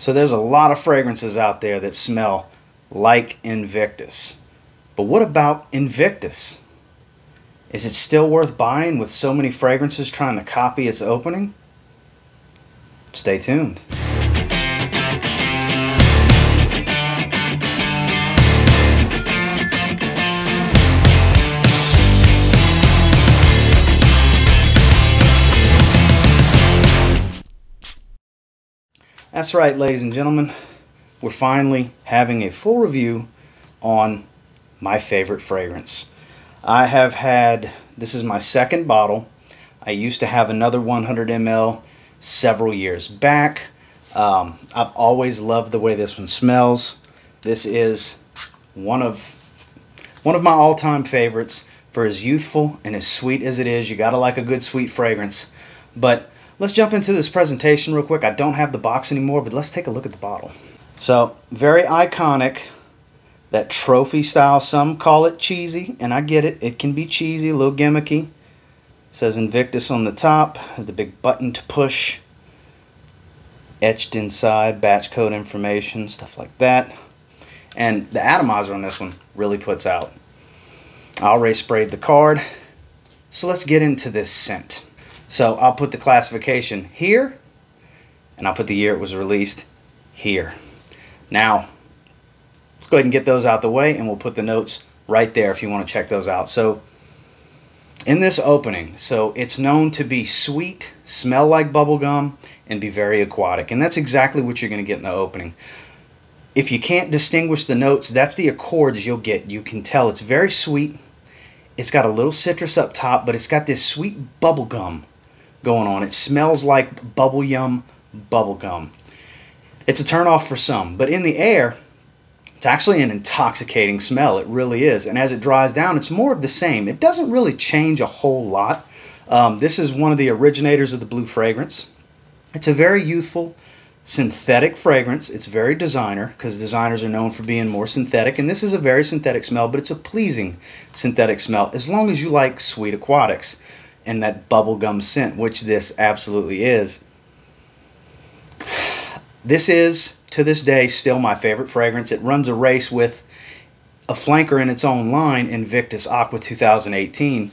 So there's a lot of fragrances out there that smell like Invictus. But what about Invictus? Is it still worth buying with so many fragrances trying to copy its opening? Stay tuned. That's right, ladies and gentlemen. We're finally having a full review on my favorite fragrance. I have had, this is my second bottle. I used to have another 100 ml several years back. I've always loved the way this one smells. This is one of my all-time favorites. For as youthful and as sweet as it is, you gotta like a good sweet fragrance. But let's jump into this presentation real quick. I don't have the box anymore, but let's take a look at the bottle. So, very iconic, that trophy style. Some call it cheesy, and I get it. It can be cheesy, a little gimmicky. It says Invictus on the top, has the big button to push. Etched inside, batch code information, stuff like that. And the atomizer on this one really puts out. I already sprayed the card, so let's get into this scent. So I'll put the classification here, and I'll put the year it was released here. Now, let's go ahead and get those out the way, and we'll put the notes right there if you want to check those out. So, in this opening, so it's known to be sweet, smell like bubblegum, and be very aquatic. And that's exactly what you're going to get in the opening. If you can't distinguish the notes, that's the accords you'll get. You can tell it's very sweet. It's got a little citrus up top, but it's got this sweet bubblegum going on. It smells like bubble yum bubblegum. It's a turnoff for some, but in the air, it's actually an intoxicating smell. It really is. And as it dries down, it's more of the same. It doesn't really change a whole lot. This is one of the originators of the blue fragrance. It's a very youthful, synthetic fragrance. It's very designer, because designers are known for being more synthetic. And this is a very synthetic smell, but it's a pleasing synthetic smell, as long as you like sweet aquatics and that bubblegum scent, which this absolutely is. This is, to this day, still my favorite fragrance. It runs a race with a flanker in its own line, Invictus Aqua 2018,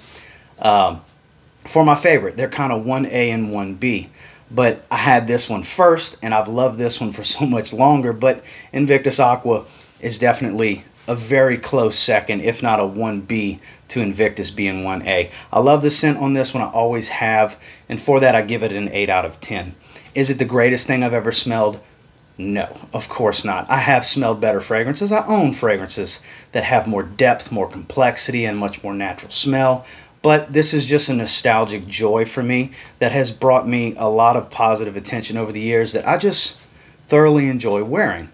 for my favorite. They're kind of 1A and 1B. But I had this one first, and I've loved this one for so much longer. But Invictus Aqua is definitely a very close second, if not a 1B, to Invictus being 1A. I love the scent on this one. I always have. And for that, I give it an 8 out of 10. Is it the greatest thing I've ever smelled? No, of course not. I have smelled better fragrances. I own fragrances that have more depth, more complexity, and much more natural smell. But this is just a nostalgic joy for me that has brought me a lot of positive attention over the years that I just thoroughly enjoy wearing.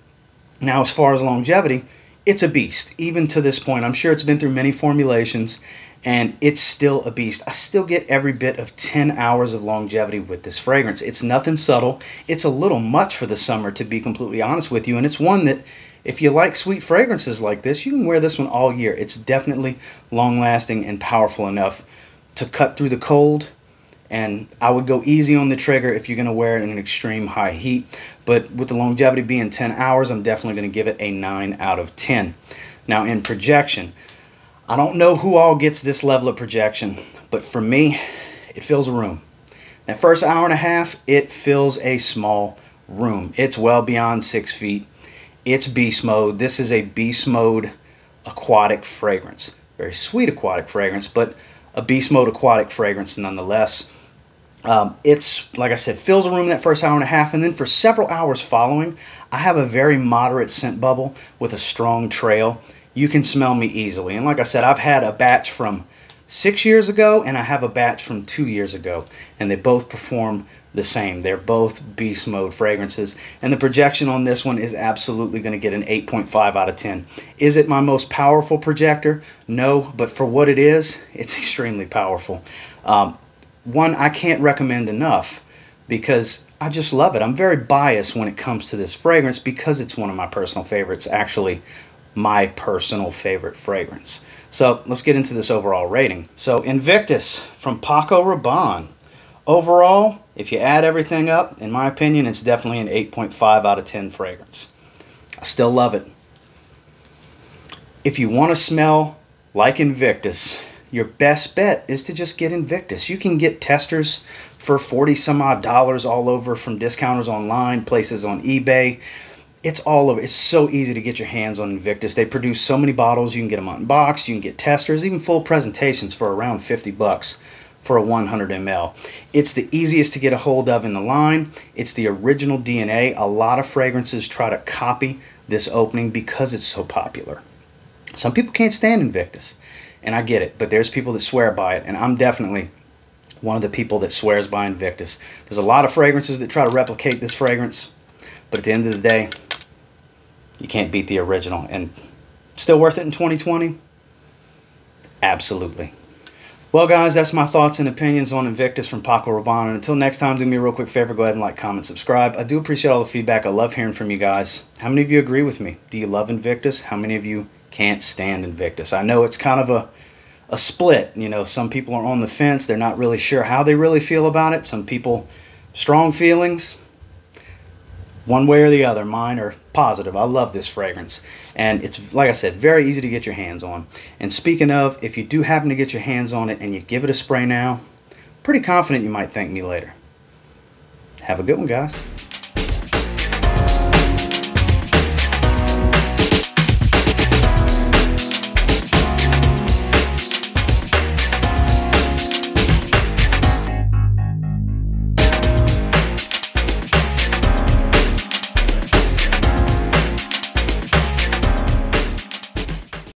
Now, as far as longevity, it's a beast. Even to this point, I'm sure it's been through many formulations, and it's still a beast. I still get every bit of 10 hours of longevity with this fragrance. It's nothing subtle. It's a little much for the summer, to be completely honest with you, and it's one that, if you like sweet fragrances like this, you can wear this one all year. It's definitely long-lasting and powerful enough to cut through the cold, and I would go easy on the trigger if you're going to wear it in an extreme high heat. But with the longevity being 10 hours, I'm definitely going to give it a 9 out of 10. Now, in projection, I don't know who all gets this level of projection, but for me, it fills a room. That first hour and a half, it fills a small room. It's well beyond 6 feet. It's beast mode. This is a beast mode aquatic fragrance. Very sweet aquatic fragrance, but a beast mode aquatic fragrance nonetheless. It's, like I said, fills a room that first hour and a half, and then for several hours following, I have a very moderate scent bubble with a strong trail. You can smell me easily. And like I said, I've had a batch from 6 years ago, and I have a batch from 2 years ago, and they both perform the same. They're both beast mode fragrances, and the projection on this one is absolutely going to get an 8.5 out of 10. Is it my most powerful projector? No, but for what it is, it's extremely powerful. One I can't recommend enough, because I just love it. I'm very biased when it comes to this fragrance because it's one of my personal favorites, actually my personal favorite fragrance. So let's get into this overall rating. So Invictus from Paco Rabanne. Overall, if you add everything up, in my opinion, it's definitely an 8.5 out of 10 fragrance. I still love it. If you want to smell like Invictus, your best bet is to just get Invictus. You can get testers for 40 some odd dollars all over, from discounters online, places on eBay. It's all over. It's so easy to get your hands on Invictus. They produce so many bottles. You can get them unboxed. You can get testers, even full presentations for around 50 bucks for a 100 ml. It's the easiest to get a hold of in the line. It's the original DNA. A lot of fragrances try to copy this opening because it's so popular. Some people can't stand Invictus, and I get it, but there's people that swear by it, and I'm definitely one of the people that swears by Invictus. There's a lot of fragrances that try to replicate this fragrance, but at the end of the day, you can't beat the original. And still worth it in 2020? Absolutely. Well, guys, that's my thoughts and opinions on Invictus from Paco Rabanne. And until next time, do me a real quick favor. Go ahead and like, comment, subscribe. I do appreciate all the feedback. I love hearing from you guys. How many of you agree with me? Do you love Invictus? How many of you can't stand Invictus? I know it's kind of a split. You know, some people are on the fence. They're not really sure how they really feel about it. Some people, strong feelings. One way or the other. Mine are positive. I love this fragrance. And it's, like I said, very easy to get your hands on. And speaking of, if you do happen to get your hands on it and you give it a spray now, pretty confident you might thank me later. Have a good one, guys.